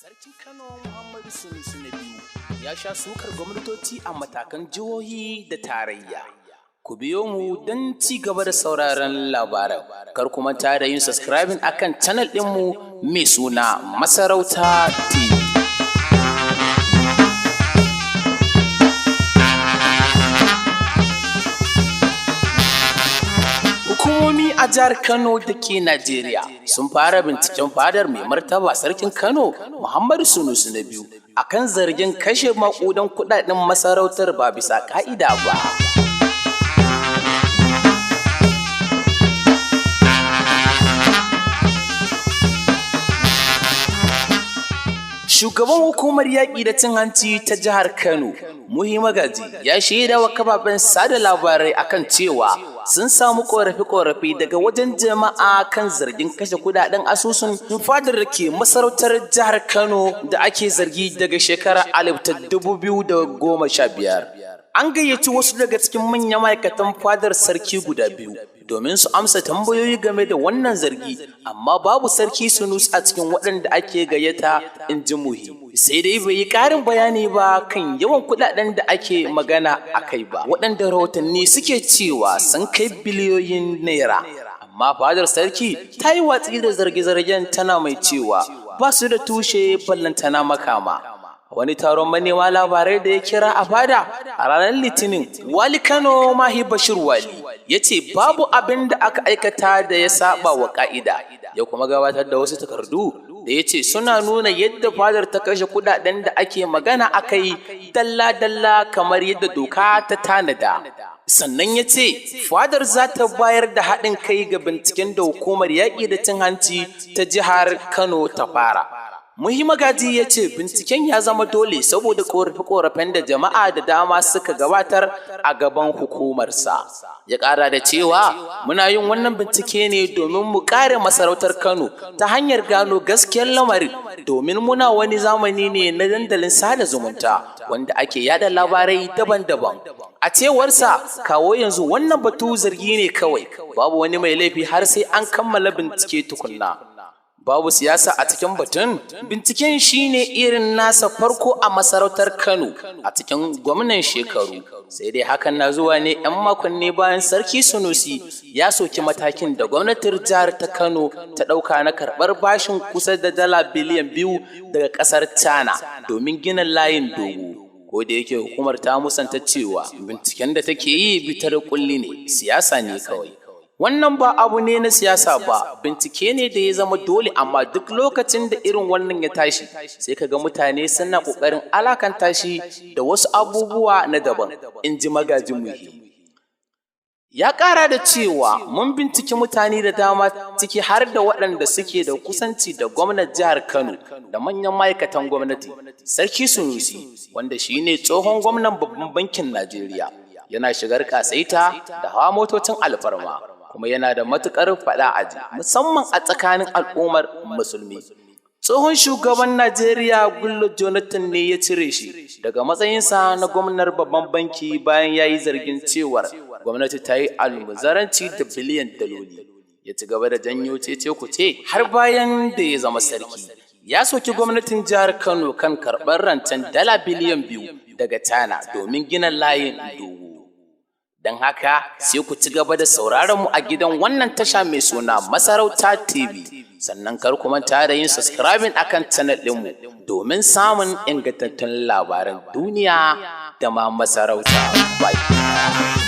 Sarkin Kano Muhammadu Sunusi na biyu ya sha sukar gwamnatoci a matakan jihohi da tarayya. Ku biyo mu don ci gaba da sauraron labaran. Kar ku manta da yin subscribing akan channel ɗinmu mai suna Masarauta TV. Hukumomi a jihar Kano da ke Najeriya sun fara binciken fadar mai martaba Sarkin Kano Muhammadu Sunusi na biyu akan zargin kashe maƙudan kuɗaɗen masarautar ba bisa ƙa'ida ba. Shugaban hukumar yaƙi da cin hanci ta jihar Kano, Muhi Magaji, ya shaida wa kafafen sada labarai akan cewa sun samu ƙorafe-ƙorafe daga wajen jama'a kan zargin kashe kudaden asusun fadar da ke masarautar jihar Kano da ake zargi daga shekarar 2015. An gayyaci wasu daga cikin manyan ma'aikatan fadar sarki guda biyu domin su amsa tambayoyi game da wannan zargi, amma babu sarki Sunusi a cikin waɗanda ake gayyata, in ji Muhi. Sai dai bai yi ƙarin bayani ba kan yawan kuɗaɗen da ake magana a kai ba, waɗanda rahotanni suke cewa sun kai biliyoyin naira. Amma fadar sarki ta yi watsi da zarge-zargen, tana mai cewa ba su da tushe ballantana makama. Wani taron manema labarai da ya kira a fada a ranar Litinin, Wali Kano Mahi Bashir Wali ya ce babu abin da aka aikata da ya saba wa ka'ida, ya kuma gabatar da wasu takardu da ya ce suna nuna yadda fadar ta kashe kudaden da ake magana a kai dalla-dalla kamar yadda doka ta tanada. Sannan ya ce fadar za ta bayar da haɗin kai ga binciken da hukumar yaƙi da cin hanci ta jihar Kano ta fara. Muhi Magaji ya ce binciken ya zama dole saboda ƙorafe-ƙorafen da jama'a da dama suka gabatar a gaban hukumarsa. Ya ƙara da cewa muna yin wannan bincike ne domin mu kare masarautar Kano ta hanyar gano gaskiyar lamarin, domin muna wani zamani ne na dandalin sada zumunta wanda ake yada labarai daban-daban. A cewarsa kawo yanzu wannan batu zargi ne kawai, babu wani mai laifi har sai an kammala bincike tukunna. Babu siyasa a cikin batun. Binciken shine irin nasa farko a masarautar Kano a cikin gwamnan shekaru. Sai dai hakan na zuwa ne 'yan makonni bayan Sarki Sunusi ya soki matakin da gwamnatin jihar ta Kano ta ɗauka na karɓar bashin kusa da dala biliyan 2 daga ƙasar China domin gina layin dogo. Ko da yake hukumar ta musanta cewa binciken da take yi bitar kulli ne, siyasa ne kawai. Wannan ba abu ne na siyasa ba, bincike ne da ya zama dole, amma duk lokacin da irin wannan ya tashi sai ka ga mutane suna ƙoƙarin alakanta shi da wasu abubuwa na daban, in ji Magajin Muhi. Ya ƙara da cewa mun binciki mutane da dama, ciki har da waɗanda suke da kusanci da gwamnan jihar Kano da manyan ma'aikatan gwamnati. Sarki Sunusi, wanda shi ne tsohon gwamnan babban bankin Najeriya, yana shigar ƙasaita da hawa motocin alfarma, kuma yana da matuƙar faɗa aji musamman a tsakanin al'ummar musulmi. Tsohon shugaban Najeriya Goodluck Jonathan ne ya cire shi daga matsayinsa na gwamnar babban banki bayan ya yi zargin cewar gwamnati ta yi almuzaranci da biliyan daloli. Ya ci gaba da janyo cece-kuce har bayan da ya zama sarki. Ya soki gwamnatin jihar Kano kan karɓar rancen dala biliyan 2 daga China domin gina layin dogo. Don haka sai ku ci gaba da sauraron mu a gidan wannan tasha mai suna Masarauta TV, sannan kar ku manta da yin subscribing akan channel ɗinmu domin samun ingantattun labaran duniya da ma masarauta. Bye.